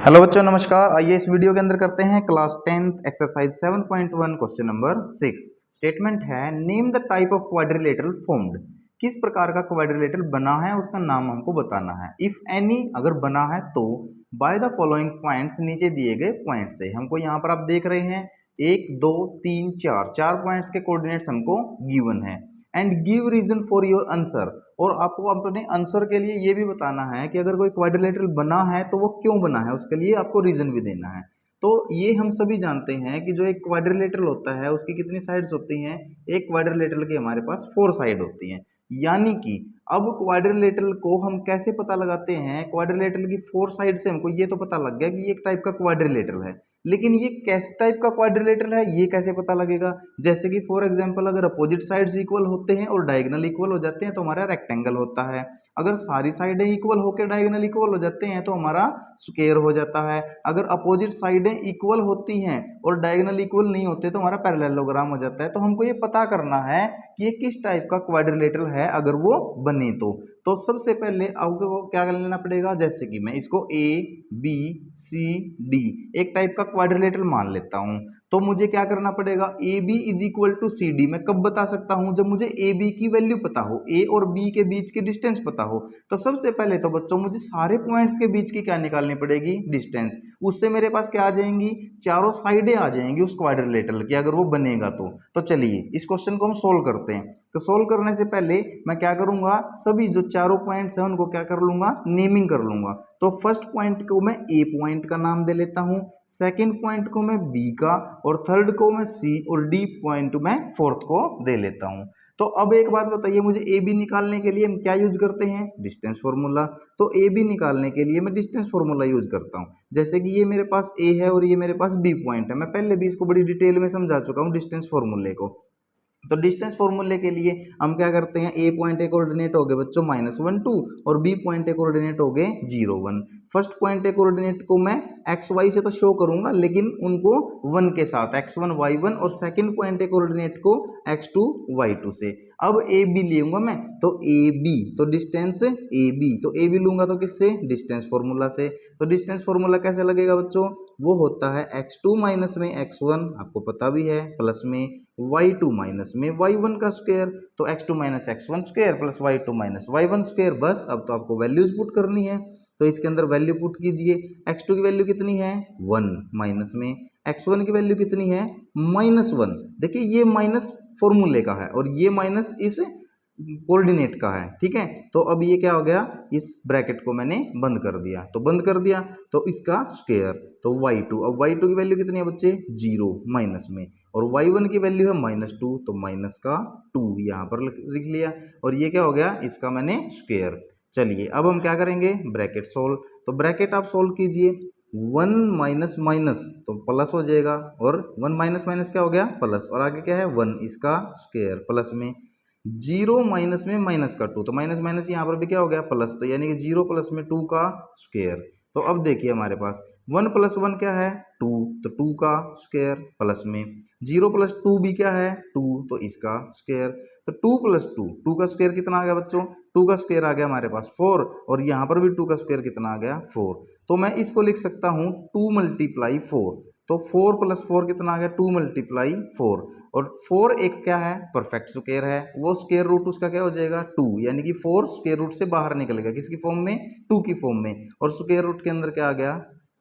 Hello बच्चों, नमस्कार। आइए इस वीडियो के अंदर करते हैं class 10th exercise 7.1 question number 6। Statement है name the type of quadrilateral formed. किस प्रकार का क्वाड्रिलेटरल बना है उसका नाम हमको बताना है। इफ एनी अगर बना है तो बाय द फॉलोइंग पॉइंट्स, नीचे दिए गए पॉइंट से। हमको यहाँ पर आप देख रहे हैं 1 2 3 4 पॉइंट्स के कोऑर्डिनेट्स हमको गिवन है। And give reason for your answer, और आपको अपने आंसर के लिए ये भी बताना है कि अगर कोई क्वाड्रिलेटरल बना है तो वो क्यों बना है, उसके लिए आपको रीजन भी देना है। तो ये हम सभी जानते हैं कि जो एक क्वाड्रिलेटरल होता है उसकी कितनी साइड्स होती हैं। एक क्वाड्रिलेटरल की हमारे पास 4 साइड होती हैं। यानी कि अब क्वाड्रिलेटरल को हम कैसे पता लगाते हैं। क्वाड्रिलेटरल की 4 साइड से हमको ये तो पता लग गया कि ये एक टाइप का क्वाड्रिलेटरल है, लेकिन ये किस टाइप का क्वाड्रिलेटरल है ये कैसे पता लगेगा। जैसे कि फॉर एग्जांपल अगर अपोजिट साइड्स इक्वल होते हैं और डायगोनल इक्वल हो जाते हैं तो हमारा रेक्टेंगल होता है। अगर सारी साइडें इक्वल होकर डायगोनल इक्वल हो जाते हैं तो हमारा स्क्वायर हो जाता है। अगर अपोजिट साइडें इक्वल होती हैं और डायगोनल इक्वल नहीं होते तो हमारा पैरेललोग्राम हो जाता है। तो हमको ये पता करना है कि ये किस टाइप का क्वाड्रिलेटरल है अगर वो बने तो सबसे पहले आपको क्या कर लेना पड़ेगा। जैसे कि मैं इसको ए बी सी डी एक टाइप का क्वाड्रिलेटरल मान लेता हूं, तो मुझे क्या करना पड़ेगा। A B is equal to C D मैं कब बता सकता हूं, जब मुझे ए बी की वैल्यू पता हो, ए और बी के बीच की डिस्टेंस पता हो। तो सबसे पहले तो बच्चों मुझे सारे पॉइंट्स के बीच की क्या निकालनी पड़ेगी, डिस्टेंस। उससे मेरे पास क्या आ जाएंगी, चारों साइडें आ जाएंगी उस क्वाड्रिलेटरल की, अगर वो बनेगा तो चलिए इस क्वेश्चन को हम सोल्व करते हैं। तो सोल्व करने से पहले मैं क्या करूंगा, सभी जो चारों पॉइंट्स हैं उनको क्या कर लूंगा, नेमिंग कर लूंगा। तो फर्स्ट पॉइंट को मैं ए पॉइंट का नाम दे लेता हूं, सेकंड पॉइंट को मैं बी का, और थर्ड को मैं सी, और डी पॉइंट मैं फोर्थ को दे लेता हूं। तो अब एक बात बताइए, मुझे ए बी निकालने के लिए हम क्या यूज करते हैं, डिस्टेंस फॉर्मूला। तो ए बी निकालने के लिए मैं डिस्टेंस फॉर्मूला यूज करता हूं। जैसे कि ये मेरे पास ए है और ये मेरे पास बी पॉइंट है, मैं पहले भी इसको बड़ी डिटेल में समझा चुका हूं डिस्टेंस फॉर्मूले को। तो डिस्टेंस फॉर्मूले के लिए हम क्या करते हैं, ए पॉइंट के कोऑर्डिनेट हो गए बच्चों -1 2, और बी पॉइंट के कोऑर्डिनेट हो गए 0 1। फर्स्ट पॉइंट के कोऑर्डिनेट को मैं एक्स वाई से तो शो करूंगा, लेकिन उनको 1 के साथ x1 y1, और सेकंड पॉइंट के कोऑर्डिनेट को x2 y2 से। अब ए बी लूंगा मैं, तो ए बी, तो डिस्टेंस ए बी, तो ए बी लूंगा तो किससे, डिस्टेंस फॉर्मूला से। तो डिस्टेंस फॉर्मूला कैसे लगेगा बच्चों, वो होता है x2 माइनस में x1, आपको पता भी है, प्लस में y2 माइनस में y1 का स्क्वायर। तो x2 minus x1 square plus y2 minus y1 square. बस अब तो आपको वैल्यूज पुट करनी है, तो इसके अंदर वैल्यू पुट कीजिए। x2 की वैल्यू कितनी है 1, माइनस में x1 की वैल्यू कितनी है -1। देखिए ये माइनस फॉर्मूले का है और ये माइनस इस कोऑर्डिनेट का है, ठीक है। तो अब ये क्या हो गया, इस ब्रैकेट को मैंने बंद कर दिया, तो बंद कर दिया तो इसका स्क्वायर, तो y2। अब y2 की वैल्यू कितनी है बच्चे, 0 माइनस में, और y1 की वैल्यू है -2, तो माइनस का 2 यहाँ पर लिख लिया, और ये क्या हो गया, इसका मैंने स्क्वायर। चलिए अब हम क्या करेंगे, ब्रैकेट सोल्व। तो ब्रैकेट आप सोल्व कीजिए, 1 माइनस माइनस तो प्लस हो जाएगा, और 1 माइनस माइनस क्या हो गया, प्लस, और आगे क्या है 1, इसका स्क्वायर, प्लस में 0 माइनस में माइनस का 2, तो माइनस माइनस यहाँ पर भी क्या हो गया, प्लस, तो यानी कि 0 प्लस में 2 का स्क्वायर। तो अब देखिए हमारे पास 1 प्लस 1 क्या है 2, तो 2 का स्क्वायर, प्लस में 0 प्लस 2 भी क्या है 2, तो इसका स्क्वायर। तो 2 प्लस 2, 2 का स्क्वायर कितना आ गया बच्चों, 2 का स्क्वायर आ गया हमारे पास 4, और यहाँ पर भी 2 का स्क्वायर कितना आ गया 4। तो मैं इसको लिख सकता हूँ 2 मल्टीप्लाई 4, तो 4 प्लस 4 कितना आ गया 2 मल्टीप्लाई 4, और 4 एक क्या है, परफेक्ट स्क्वायर है, वो स्क्वायर रूट उसका क्या हो जाएगा 2, यानी कि 4 स्क्वायर रूट से बाहर निकलेगा, किसकी फॉर्म में, 2 की फॉर्म में, और स्क्वायर रूट के अंदर क्या आ गया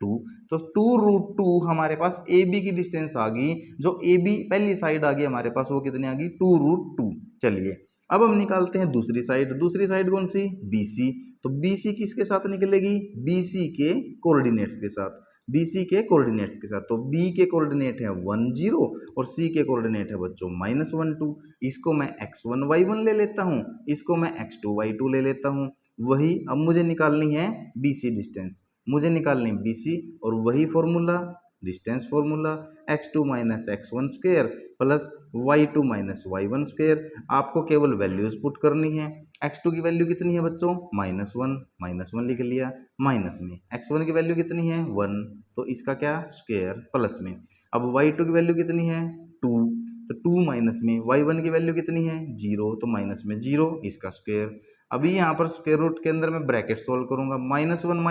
2। तो 2√2 हमारे पास ए बी की डिस्टेंस आ गई, जो ए बी पहली साइड आ गई हमारे पास, वो कितनी आ गई 2√2। चलिए अब हम निकालते हैं दूसरी साइड। दूसरी साइड कौन सी, BC। तो BC किसके साथ निकलेगी, BC के कोऑर्डिनेट्स के साथ, BC के कोऑर्डिनेट्स के साथ। तो B के कोऑर्डिनेट है 1 0, और C के कोऑर्डिनेट है बच्चों -1 2। इसको मैं x1 y1 ले लेता हूँ, इसको मैं x2 y2 ले लेता हूँ। वही अब मुझे निकालनी है BC डिस्टेंस, मुझे निकालनी है BC, और वही formula, distance formula, x2 minus x1 square plus y2 minus y1 square. आपको केवल वैल्यूज पुट करनी है। x2 की वैल्यू कितनी है बच्चों -1 लिख लिया, माइनस में x1 की वैल्यू कितनी है 1, तो इसका क्या स्क्वायर, प्लस में अब y2 की वैल्यू कितनी है 2, तो 2 माइनस में y1 की वैल्यू कितनी है 0, तो माइनस में 0, इसका स्क्वायर। अभी यहाँ पर स्क्वायर रूट के अंदर मैं ब्रैकेट सोल्व करूंगा, -1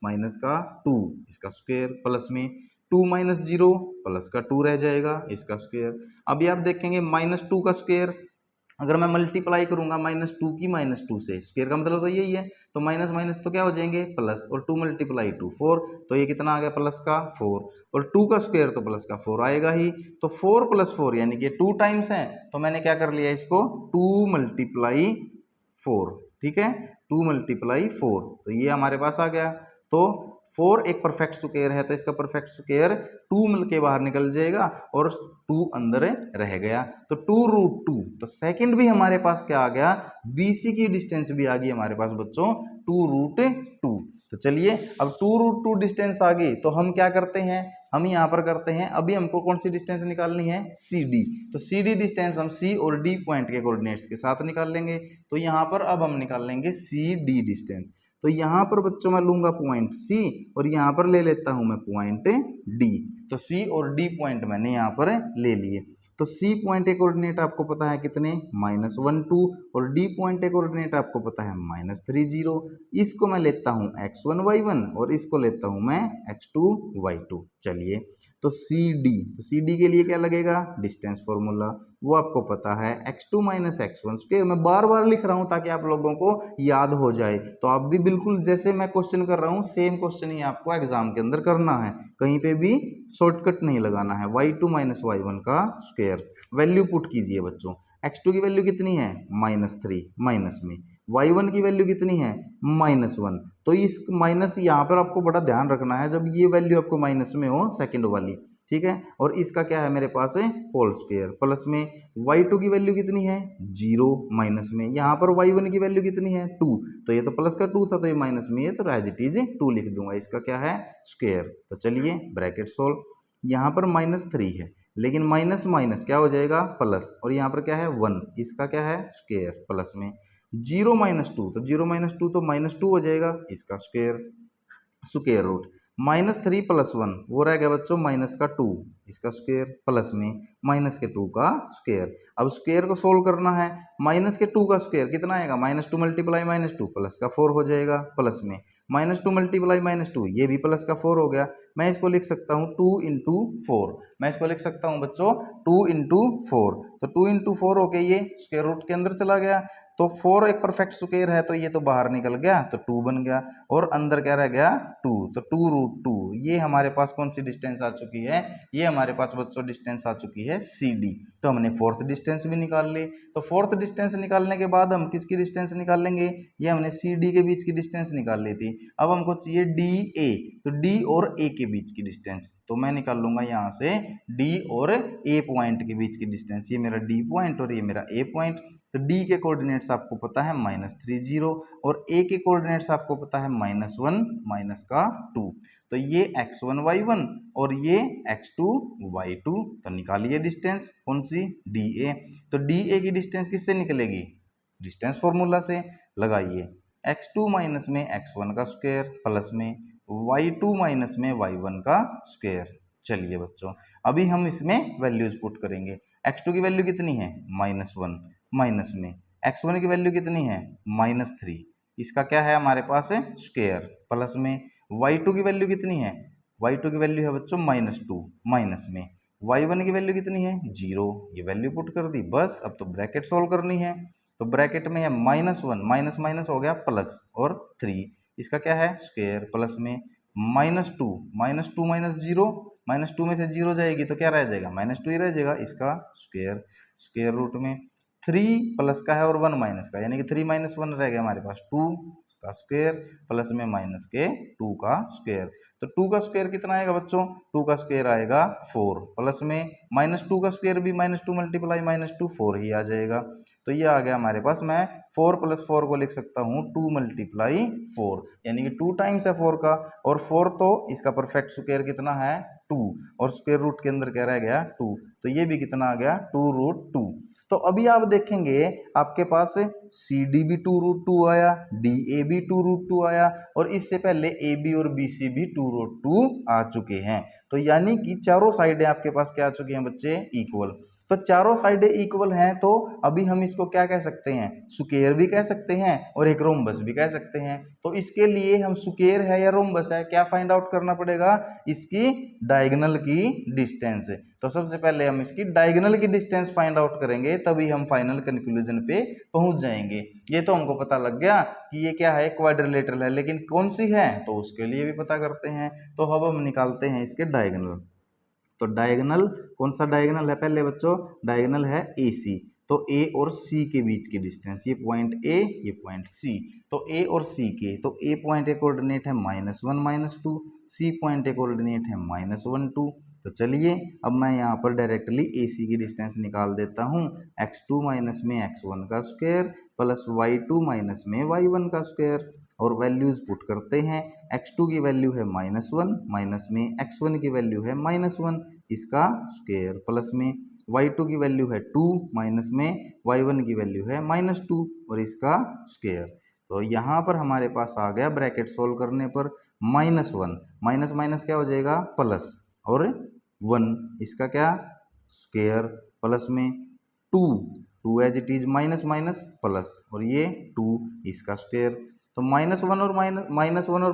माइनस का 2 इसका स्क्वायर प्लस में 2 माइनस 0 प्लस का 2 रह जाएगा इसका स्क्वायर। अभी आप देखेंगे -2 का स्क्वायर अगर मैं मल्टीप्लाई करूंगा -2 की -2 से, स्क्वायर का मतलब तो यही है, तो माइनस माइनस तो क्या हो जाएंगे प्लस, और 2 मल्टीप्लाई 2 4, तो ये कितना आ गया प्लस का 4, और 2 का स्क्वायर तो प्लस का 4 आएगा ही, तो 4 प्लस 4 यानी कि 2 टाइम्स है, तो मैंने क्या कर लिया इसको 2 मल्टीप्लाई 4, ठीक है 2 मल्टीप्लाई 4, तो ये हमारे पास आ गया। तो 4 एक परफेक्ट स्क्वायर है, तो इसका परफेक्ट स्क्वायर 2 मिल के बाहर निकल जाएगा और 2 अंदर रह गया, तो 2√2, तो सेकंड भी हमारे पास क्या आ गया, बीसी की डिस्टेंस भी आ गई हमारे पास बच्चों 2√2। तो चलिए अब 2√2 डिस्टेंस आ गई, तो हम क्या करते हैं, हम यहाँ पर करते हैं, अभी हमको कौन सी डिस्टेंस निकालनी है, CD, तो CD डिस्टेंस हम C और D पॉइंट के कोऑर्डिनेट्स के साथ निकाल लेंगे। तो यहाँ पर अब हम निकाल लेंगे CD डिस्टेंस, तो यहाँ पर बच्चों मैं लूंगा पॉइंट C और यहाँ पर ले लेता हूं मैं पॉइंट D, तो C और D पॉइंट मैंने यहाँ पर ले लिए। तो C पॉइंट के कोऑर्डिनेट आपको पता है कितने, -1 2, और D पॉइंट के कोऑर्डिनेट आपको पता है -3 0। इसको मैं लेता हूँ x1 y1 और इसको लेता हूँ मैं x2 y2। चलिए तो CD के लिए क्या लगेगा, डिस्टेंस फॉर्मूला वो आपको पता है x2 माइनस x1 स्क्वायर। मैं बार बार लिख रहा हूं ताकि आप लोगों को याद हो जाए, तो आप भी बिल्कुल जैसे मैं क्वेश्चन कर रहा हूं सेम क्वेश्चन ही आपको एग्जाम के अंदर करना है, कहीं पे भी शॉर्टकट नहीं लगाना है। y2 माइनस y1 का स्क्वायर वैल्यू पुट कीजिए बच्चों, x2 की वैल्यू कितनी है -3 माइनस में, y1 की वैल्यू कितनी है -1, तो इस माइनस यहाँ पर आपको बड़ा ध्यान रखना है जब ये वैल्यू आपको माइनस में हो सेकंड वाली, ठीक है, और इसका क्या है मेरे पास है होल स्क्वायर प्लस में y2 की वैल्यू कितनी है 0 माइनस में, यहाँ पर y1 की वैल्यू कितनी है 2, तो ये तो प्लस का 2 था तो ये माइनस में है, तो एज इट इज 2 लिख दूंगा, इसका क्या है स्क्वायर। तो चलिए ब्रैकेट सोल्व, यहाँ पर -3 है लेकिन माइनस माइनस क्या हो जाएगा प्लस, और यहाँ पर क्या है 1, इसका क्या है स्क्वायर प्लस में 0 माइनस 2, तो 0 माइनस 2 तो -2 हो जाएगा, इसका स्क्वायर स्क्वायर रूट -3 प्लस 1 वो रह गया बच्चों माइनस का 2, इसका स्क्वायर प्लस में माइनस के 2 का स्क्वायर। अब स्क्वायर को सोल्व करना है, माइनस के 2 का स्क्वायर कितना आएगा, -2 मल्टीप्लाई -2 प्लस का 4 हो जाएगा, प्लस में -2 मल्टीप्लाई -2 ये भी प्लस का 4 हो गया। मैं इसको लिख सकता हूँ 2 इंटू 4, मैं इसको लिख सकता हूँ बच्चों 2 इंटू 4, तो 2 इंटू 4 हो के ये स्क्वायर रूट के अंदर चला गया, तो 4 एक परफेक्ट स्क्वायर है तो ये तो बाहर निकल गया, तो 2 बन गया, और अंदर क्या रह गया 2, तो 2√2 ये हमारे पास कौन सी डिस्टेंस आ चुकी है, ये हमारे पास बच्चों डिस्टेंस आ चुकी है CD। तो हमने फोर्थ डिस्टेंस भी निकाल ली, तो फोर्थ डिस्टेंस निकालने के बाद हम किसकी डिस्टेंस निकाल लेंगे, ये हमने CD के बीच की डिस्टेंस निकाल ली थी, अब हमको चाहिए DA, तो D और A के बीच की डिस्टेंस, तो मैं निकाल लूंगा यहाँ से D और A पॉइंट के बीच की डिस्टेंस, ये मेरा D पॉइंट और ये मेरा A पॉइंट। तो D के कोऑर्डिनेट्स आपको पता है -3 0, और A के कोऑर्डिनेट्स आपको पता है -1 माइनस का 2, तो ये x1 y1 और ये x2 y2, तो निकालिए डिस्टेंस कौन सी DA, तो DA की डिस्टेंस किससे निकलेगी, डिस्टेंस फॉर्मूला से लगाइए, x2 माइनस में x1 का स्क्वायर प्लस में y2 माइनस में y1 का स्क्वायर। चलिए बच्चों अभी हम इसमें वैल्यूज पुट करेंगे, x2 की वैल्यू कितनी है -1 माइनस में x1 की वैल्यू कितनी है -3, इसका क्या है हमारे पास है स्क्वायर प्लस में y2 की वैल्यू कितनी है, y2 की वैल्यू है बच्चों -2 माइनस में y1 की वैल्यू कितनी है 0, ये वैल्यू पुट कर दी, बस अब तो ब्रैकेट सोल्व करनी है। तो ब्रैकेट में है -1 माइनस माइनस हो गया प्लस और 3, इसका क्या है स्क्वायर प्लस में -2 माइनस 0, -2 में से 0 जाएगी तो क्या रह जाएगा -2 ही रह जाएगा, इसका स्क्वायर स्क्वायर रूट में 3 प्लस का है और 1 माइनस का, यानी कि 3 माइनस 1 रह गया हमारे पास 2 का स्क्वायर प्लस में माइनस के 2 का स्क्वायर, तो 2 का स्क्वायर कितना आएगा बच्चों, 2 का स्क्वायर आएगा 4 प्लस में -2 का स्क्वायर भी -2 मल्टीप्लाई -2 4 ही आ जाएगा, तो ये आ गया हमारे पास। मैं 4 + 4 को लिख सकता हूँ 2 × 4, यानी कि 2 टाइम्स है 4 का, और 4 तो इसका परफेक्ट स्क्वायर कितना है 2, और स्क्वायर रूट के अंदर क्या रह गया 2, तो ये भी कितना आ गया 2√2। तो अभी आप देखेंगे आपके पास CD भी 2√2 आया, DA भी 2√2 आया, और इससे पहले AB और BC भी 2√2 आ चुके हैं, तो यानी कि चारों साइडें आपके पास क्या आ चुकी हैं बच्चे इक्वल। तो चारों साइडें इक्वल हैं, तो अभी हम इसको क्या कह सकते हैं, स्क्वायर भी कह सकते हैं और एक रोम्बस भी कह सकते हैं। तो इसके लिए हम स्क्वायर है या रोम्बस है क्या फाइंड आउट करना पड़ेगा, इसकी डायगोनल की डिस्टेंस। तो सबसे पहले हम इसकी डायगोनल की डिस्टेंस फाइंड आउट करेंगे, तभी हम फाइनल कंक्लूजन पे पहुंच जाएंगे। ये तो हमको पता लग गया कि ये क्या है, क्वाड्रिलेटरल है, लेकिन कौन सी है तो उसके लिए भी पता करते हैं। तो अब हम निकालते हैं इसके डायगोनल। तो डायगोनल कौन सा डायगोनल है पहले बच्चों, डायगोनल है ए सी। तो ए और सी के बीच की डिस्टेंस, ये पॉइंट ए ये पॉइंट सी, तो ए और सी के, तो ए पॉइंट के कोऑर्डिनेट है -1 -2, सी पॉइंट के कोऑर्डिनेट है -1 2। तो चलिए अब मैं यहाँ पर डायरेक्टली ए सी की डिस्टेंस निकाल देता हूँ, x2 माइनस में x1 का स्क्वायर प्लस y2 माइनस में y1 का स्क्वायर, और वैल्यूज पुट करते हैं। x2 की वैल्यू है -1 माइनस में x1 की वैल्यू है -1, इसका स्क्वायर प्लस में y2 की वैल्यू है 2 माइनस में y1 की वैल्यू है -2 और इसका स्क्वायर। तो यहाँ पर हमारे पास आ गया ब्रैकेट सोल्व करने पर -1 माइनस माइनस क्या हो जाएगा प्लस, और 1 इसका क्या स्क्वायर प्लस में 2 as it is minus minus plus, और ये 2 इसका स्क्वायर। तो -1 और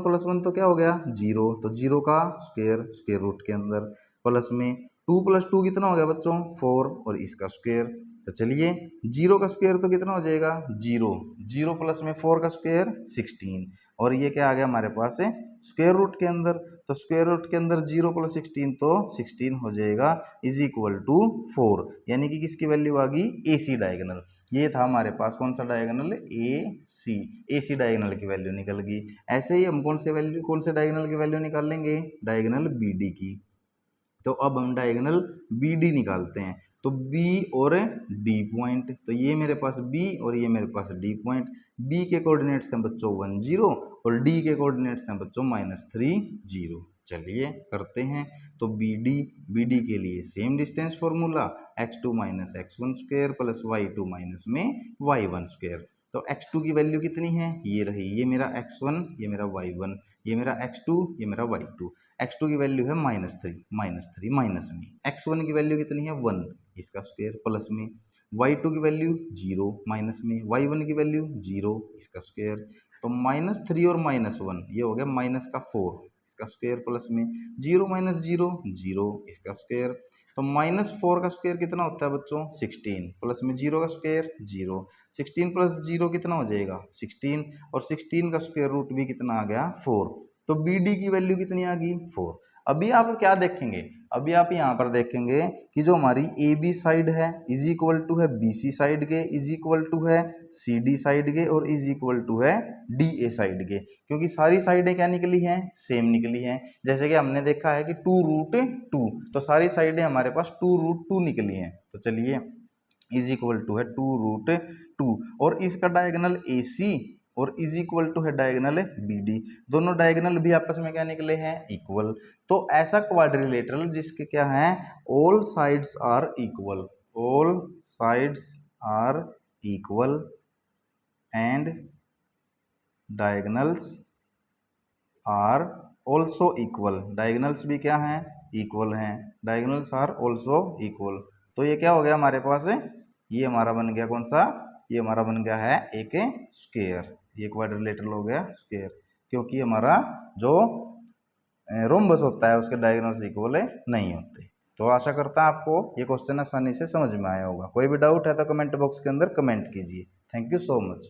+1 तो क्या हो गया 0, तो 0 का स्क्वायर रूट के अंदर, प्लस में 2 + 2 कितना हो गया बच्चों 4 और इसका स्क्वायर। तो चलिए 0 का स्क्वायर तो कितना हो जाएगा 0 प्लस में 4 का स्क्वायर 16, और ये क्या आ गया हमारे पास है स्क्वायर रूट के अंदर। तो स्क्वायर रूट के अंदर 0 + 16 तो 16 हो जाएगा इज इक्वल टू 4, यानी कि किसकी वैल्यू आ गई ए सी डायगोनल। ये था हमारे पास कौन सा डायगोनल, ए सी डायगोनल की वैल्यू निकल गई। ऐसे ही हम कौन से डायगोनल की वैल्यू निकाल लेंगे, डायगोनल बी डी की। तो अब हम डायगोनल बी डी निकालते हैं। तो बी और डी पॉइंट, तो ये मेरे पास बी और ये मेरे पास डी पॉइंट। बी के कोऑर्डिनेट्स हैं बच्चों 1 0 और डी के कोऑर्डिनेट्स हैं बच्चों -3 0। चलिए करते हैं। तो बी डी के लिए same distance formula, x2 minus x1 square plus y2 minus में y1 स्क्वायर। तो x2 की वैल्यू कितनी है, ये रही, ये मेरा x1 ये मेरा y1, ये मेरा x2 ये मेरा y2। x2 की वैल्यू है -3 माइनस में x1 की वैल्यू कितनी है 1, इसका स्क्वायर प्लस में y2 की वैल्यू 0 माइनस में y1 की वैल्यू 0, इसका स्क्वायर। तो -3 और -1 ये हो गया -4, इसका स्क्वायर प्लस में 0 - 0 0, इसका स्क्वायर। तो -4 का स्क्वायर कितना होता है बच्चों 16, प्लस में 0 का स्क्वायर 0, 16 + 0 कितना हो जाएगा 16, और 16 का स्क्वायर रूट भी कितना आ गया 4। तो बी डी की वैल्यू कितनी आ गई 4। अभी आप क्या देखेंगे, अभी आप यहाँ पर देखेंगे कि जो हमारी ए बी साइड है इज इक्वल टू है बी सी साइड के, इज इक्वल टू है सी डी साइड के, और इज इक्वल टू है डी ए साइड के, क्योंकि सारी साइडें क्या निकली हैं सेम निकली हैं। जैसे कि हमने देखा है कि 2√2, तो सारी साइडें हमारे पास 2√2 निकली हैं। तो चलिए इज इक्वल टू है 2√2, और इसका डायगोनल ए सी और इज इक्वल टू है डायगोनल बी डी, दोनों डायगोनल भी आपस में क्या निकले हैं इक्वल। तो ऐसा क्वाड्रिलेटरल जिसके क्या है all sides are equal, all sides are equal and diagonals are also equal, diagonals भी क्या हैं इक्वल हैं, डायगोनल्स आर ऑल्सो इक्वल। तो ये क्या हो गया हमारे पास, ये हमारा बन गया कौन सा, ये हमारा बन गया है एक स्क्वायर, ये क्वाड्रिलेटरल हो गया स्क्वायर, क्योंकि हमारा जो रोम्बस होता है उसके डायगोनल्स इक्वल नहीं होते। तो आशा करता हूं आपको ये क्वेश्चन आसानी से समझ में आया होगा। कोई भी डाउट है तो कमेंट बॉक्स के अंदर कमेंट कीजिए। Thank you so much.